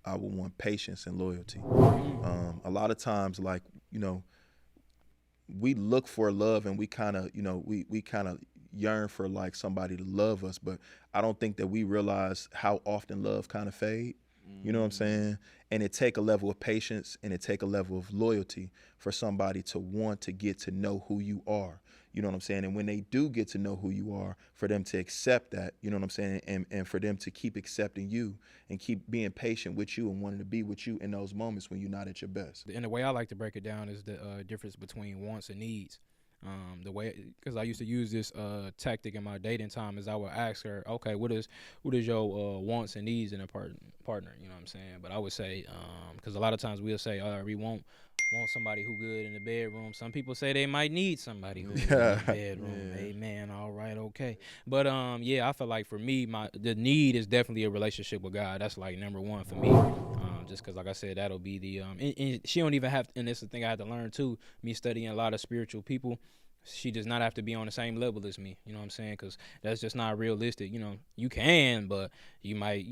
I would want patience and loyalty. A lot of times, like, we look for love, and we kind of, we kind of yearn for like somebody to love us, but I don't think that we realize how often love kind of fade. You know what I'm saying? And it take a level of patience, and it take a level of loyalty for somebody to want to get to know who you are. You know what I'm saying? And when they do get to know who you are, for them to accept that, you know what I'm saying? And for them to keep accepting you and keep being patient with you and wanting to be with you in those moments when you're not at your best. And the way I like to break it down is the difference between wants and needs. The way, because I used to use this tactic in my dating time, is I would ask her, okay, what is your wants and needs in a partner? You know what I'm saying? But I would say, because a lot of times we'll say, we want somebody who good in the bedroom. Some people say they might need somebody who good in the bedroom. Yeah. Amen. All right, okay. But yeah, I feel like for me, the need is definitely a relationship with God. That's like number one for me. Just because, like I said, that'll be the and she don't even have. And this is the thing I had to learn too. Me studying a lot of spiritual people, she does not have to be on the same level as me. You know what I'm saying? Because that's just not realistic. You can, but you might,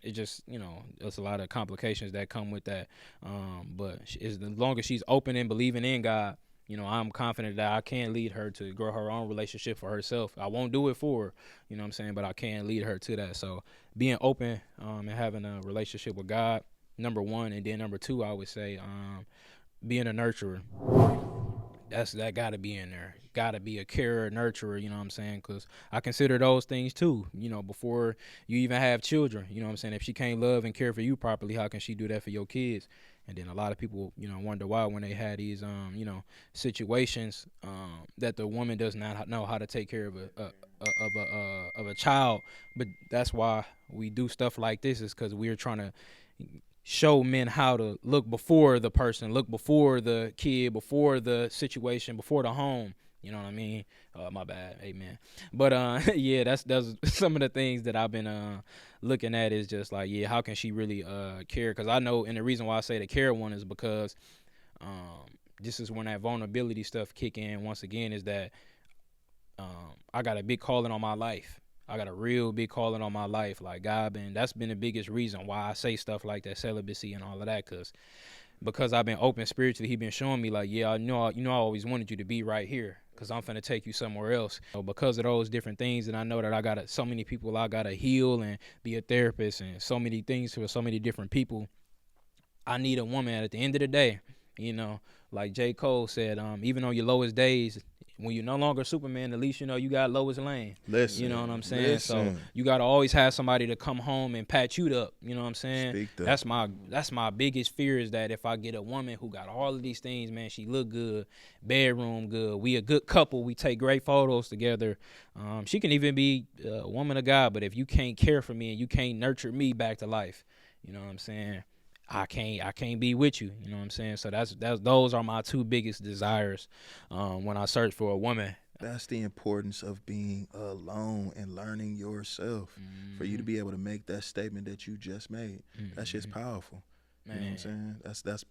it just, there's a lot of complications that come with that. But as long as she's open and believing in God, I'm confident that I can lead her to grow her own relationship for herself. I won't do it for her, you know what I'm saying? But I can lead her to that. So being open and having a relationship with God, number one. And then number two, I would say being a nurturer. That gotta be in there. Gotta be a carer, nurturer, you know what I'm saying? Because I consider those things too, before you even have children, you know what I'm saying? If she can't love and care for you properly, how can she do that for your kids? And then a lot of people, wonder why when they had these, situations that the woman does not know how to take care of a child. But that's why we do stuff like this, is because we're trying to show men how to look before the person, look before the kid, before the situation, before the home. You know what I mean? My bad, amen. But yeah, that's some of the things that I've been looking at, is just like, yeah, how can she really care? Because I know, and the reason why I say the care one is because this is when that vulnerability stuff kick in once again, is that I got a big calling on my life. I got a real big calling on my life. Like, that's been the biggest reason why I say stuff like that, celibacy and all of that, because I've been open spiritually. He been showing me like, yeah, I always wanted you to be right here, because I'm finna take you somewhere else. So because of those different things, and I know that I got so many people I gotta heal and be a therapist, and so many things for so many different people. I need a woman at the end of the day, like J. Cole said, even on your lowest days, when you're no longer Superman, at least you got Lois Lane. Listen, you know what I'm saying? So you gotta always have somebody to come home and pat you up. You know what I'm saying? Speak that. That's my biggest fear, is that if I get a woman who got all of these things, man, she look good, bedroom good, we a good couple, we take great photos together. She can even be a woman of God, but if you can't care for me and you can't nurture me back to life, you know what I'm saying? I can't be with you. You know what I'm saying? So those are my two biggest desires when I search for a woman. That's the importance of being alone and learning yourself. For you to be able to make that statement that you just made, that's just powerful. You know what I'm saying?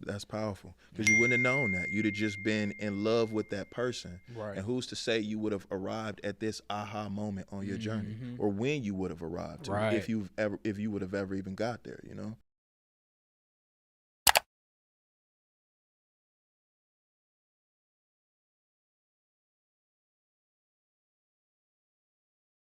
That's powerful, because you wouldn't have known that. You'd have just been in love with that person. Right. And who's to say you would have arrived at this aha moment on your journey, or when you would have arrived to it, Right. if you would have ever even got there,